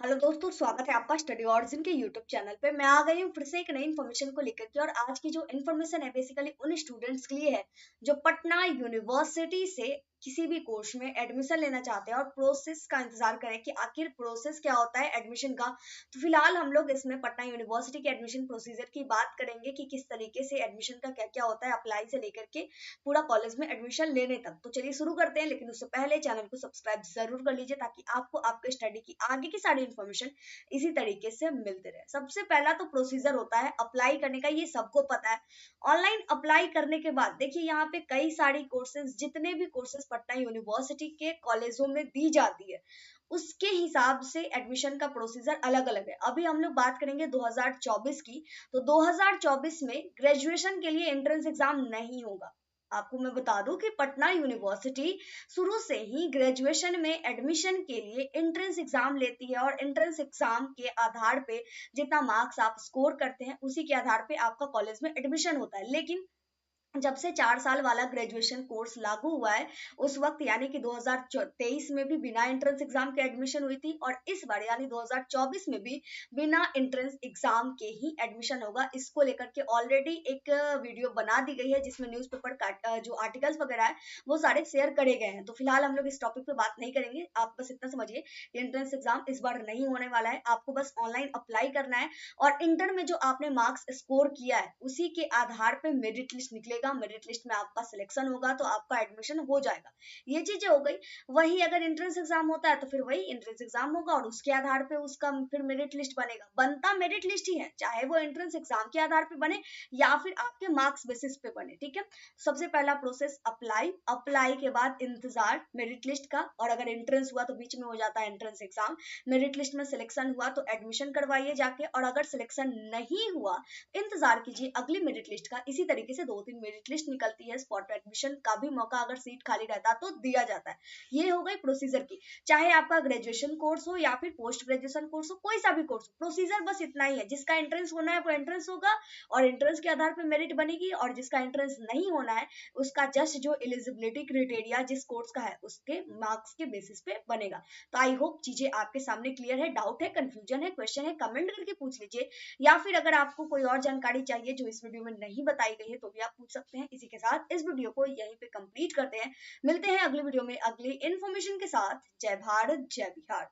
Hello दोस्तों, स्वागत है आपका स्टडी ऑरिजिन के यूट्यूब चैनल पे। मैं आ गई हूँ फिर से एक नई इन्फॉर्मेशन को लेकर के। और आज की जो इन्फॉर्मेशन है बेसिकली उन स्टूडेंट्स के लिए है जो पटना यूनिवर्सिटी से किसी भी कोर्स में एडमिशन लेना चाहते हैं और प्रोसेस का इंतजार करें कि आखिर प्रोसेस क्या होता है एडमिशन का। तो फिलहाल हम लोग इसमें पटना यूनिवर्सिटी के एडमिशन प्रोसीजर की बात करेंगे कि किस तरीके से एडमिशन का क्या क्या होता है, अप्लाई से लेकर के पूरा कॉलेज में एडमिशन लेने तक। तो चलिए शुरू करते हैं, लेकिन उससे पहले चैनल को सब्सक्राइब जरूर कर लीजिए ताकि आपको आपके स्टडी की आगे की सारी इन्फॉर्मेशन इसी तरीके से मिलते रहे। सबसे पहला तो प्रोसीजर होता है अप्लाई करने का, ये सबको पता है। ऑनलाइन अप्लाई करने के बाद देखिए यहाँ पे कई सारी कोर्सेज, जितने भी कोर्सेज पटना यूनिवर्सिटी के कॉलेजों में दी जाती है उसके हिसाब से एडमिशन का प्रोसीजर अलग अलग है। अभी हम लोग बात करेंगे 2024 की। तो 2024 में ग्रेजुएशन के लिए एंट्रेंस एग्जाम नहीं होगा। आपको मैं बता दूं कि पटना यूनिवर्सिटी शुरू से ही ग्रेजुएशन में एडमिशन के लिए एंट्रेंस एग्जाम लेती है और एंट्रेंस एग्जाम के आधार पे जितना मार्क्स आप स्कोर करते हैं उसी के आधार पे आपका कॉलेज में एडमिशन होता है। लेकिन जब से 4 साल वाला ग्रेजुएशन कोर्स लागू हुआ है उस वक्त यानी कि 2023 में भी बिना एंट्रेंस एग्जाम के एडमिशन हुई थी और इस बार यानी 2024 में भी बिना एंट्रेंस एग्जाम के ही एडमिशन होगा। इसको लेकर के ऑलरेडी एक वीडियो बना दी गई है जिसमें न्यूज़पेपर का जो आर्टिकल्स वगैरह है वो सारे शेयर करे गए हैं। तो फिलहाल हम लोग इस टॉपिक पे बात नहीं करेंगे। आप बस इतना समझिए एंट्रेंस एग्जाम इस बार नहीं होने वाला है। आपको बस ऑनलाइन अप्लाई करना है और इंटर में जो आपने मार्क्स स्कोर किया है उसी के आधार पे मेरिट लिस्ट निकलेगा। मेरिट लिस्ट में आपका सिलेक्शन होगा तो आपका एडमिशन हो जाएगा। ये चीजें हो गई। वही अगर एंट्रेंस एग्जाम होता है तो फिर वही एंट्रेंस एग्जाम होगा और उसके आधार पे उसका फिर मेरिट लिस्ट बनेगा। बनता मेरिट लिस्ट ही है, चाहे वो एंट्रेंस एग्जाम के आधार पे बने या फिर आपके मार्क्स बेसिस पे बने। ठीक है, सबसे पहला प्रोसेस अप्लाई। अप्लाई के बाद इंतजार मेरिट लिस्ट का, और अगर एंट्रेंस हुआ तो बीच में हो जाता है एंट्रेंस एग्जाम। मेरिट लिस्ट में सिलेक्शन हुआ तो एडमिशन करवाइए जाके, और अगर सिलेक्शन नहीं हुआ इंतजार कीजिए अगली मेरिट लिस्ट का। इसी तरीके से 2-3 मेरिट लिस्ट निकलती है। स्पॉट एडमिशन का भी मौका अगर सीट खाली रहता तो दिया जाता है। ये हो गई प्रोसीजर की। चाहे आपका ग्रेजुएशन कोर्स हो या फिर पोस्ट ग्रेजुएशन कोर्स हो, कोई सा भी कोर्स हो, प्रोसीजर बस इतना ही है। जिसका एंट्रेंस होना है वो एंट्रेंस होगा और एंट्रेंस के आधार पर मेरिट बनेगी, और जिसका एंट्रेंस नहीं होना है उसका जस्ट जो एलिजिबिलिटी क्राइटेरिया जिस कोर्स का है उसके मार्क्स के बेसिस पे बनेगा। तो आई होप चीजें आपके सामने क्लियर है। डाउट है, कंफ्यूजन है, क्वेश्चन है, कमेंट करके पूछ लीजिए, या फिर अगर आपको कोई और जानकारी चाहिए जो इस वीडियो में नहीं बताई गई है तो भी आप पूछ सकते हैं। इसी के साथ इस वीडियो को यहीं पे कंप्लीट करते हैं। मिलते हैं अगली वीडियो में अगली इन्फॉर्मेशन के साथ। जय भारत, जय बिहार।